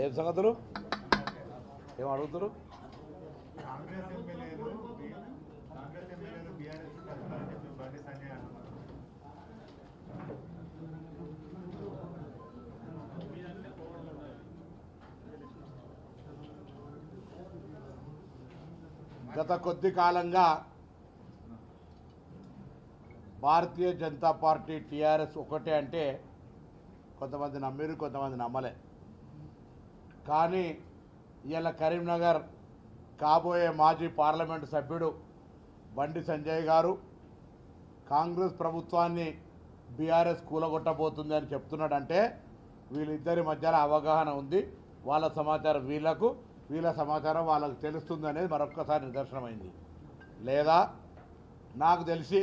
ఏం సంగతులు ఏం అడుగుతారు? కాంగ్రెస్ ఎమ్మెల్యేలు బీఆర్ఎస్ తరఫున బండి సంజయ్ అంటున్నారు. గత కొద్ది కాలంగా భారతీయ జనతా పార్టీ టీఆర్ఎస్ ఒకటే అంటే కొంతమంది నమ్మిరు, కొంతమంది నమ్మలే. కానీ ఇవాళ కరీంనగర్ కాబోయే మాజీ పార్లమెంటు సభ్యుడు బండి సంజయ్ గారు కాంగ్రెస్ ప్రభుత్వాన్ని బీఆర్ఎస్ కూలగొట్టబోతుంది అని చెప్తున్నాడంటే వీళ్ళిద్దరి మధ్యలో అవగాహన ఉంది. వాళ్ళ సమాచారం వీళ్ళకు, వీళ్ళ సమాచారం వాళ్ళకు తెలుస్తుంది అనేది మరొక్కసారి నిదర్శనమైంది. లేదా నాకు తెలిసి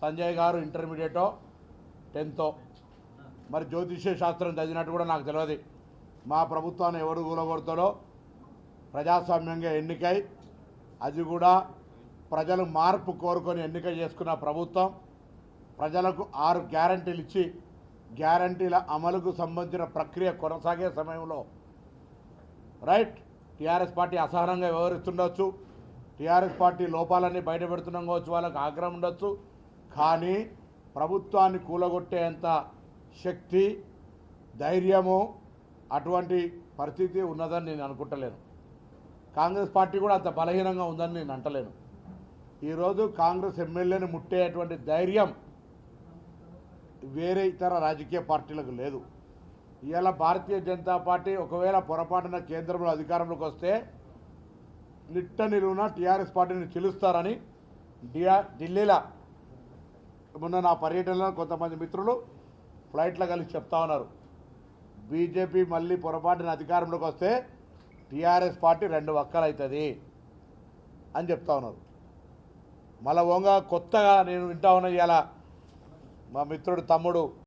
సంజయ్ గారు ఇంటర్మీడియటో 10థో మరి జ్యోతిష్య శాస్త్రం చదివినట్టు కూడా నాకు తెలియదు. మా ప్రభుత్వాన్ని ఎవరు కూలగొడతారో ప్రజాస్వామ్యంగా ఎన్నికై అది కూడా ప్రజలు మార్పు కోరుకొని ఎన్నిక చేసుకున్న ప్రభుత్వం ప్రజలకు 6 గ్యారంటీలు ఇచ్చి గ్యారంటీల అమలుకు సంబంధించిన ప్రక్రియ కొనసాగే సమయంలో రైట్ టీఆర్ఎస్ పార్టీ అసహనంగా వ్యవహరిస్తుండొచ్చు, టీఆర్ఎస్ పార్టీ లోపాలన్నీ బయటపెడుతున్నాం కావచ్చు, వాళ్ళకు ఆగ్రహం ఉండొచ్చు. కానీ ప్రభుత్వాన్ని కూలగొట్టేంత శక్తి, ధైర్యము అటువంటి పరిస్థితి ఉన్నదని నేను అనుకుంటలేను. కాంగ్రెస్ పార్టీ కూడా అంత బలహీనంగా ఉందని నేను అంటలేను. ఈరోజు కాంగ్రెస్ ఎమ్మెల్యేని ముట్టేటువంటి ధైర్యం వేరే ఇతర రాజకీయ పార్టీలకు లేదు. ఇవాళ భారతీయ జనతా పార్టీ ఒకవేళ పొరపాటున కేంద్రంలో అధికారంలోకి వస్తే నిట్ట నిలువున టీఆర్ఎస్ పార్టీని చిలుస్తారని ఢిల్లీలో మొన్న నా పర్యటనలో కొంతమంది మిత్రులు ఫ్లైట్లో కలిసి చెప్తా ఉన్నారు. బీజేపీ మళ్ళీ పొరపాటున అధికారంలోకి వస్తే టీఆర్ఎస్ పార్టీ 2 వక్కలు అవుతుంది అని చెప్తా ఉన్నారు. మళ్ళా కొత్తగా నేను వింటా ఉన్నా ఇవాళ మా మిత్రుడు తమ్ముడు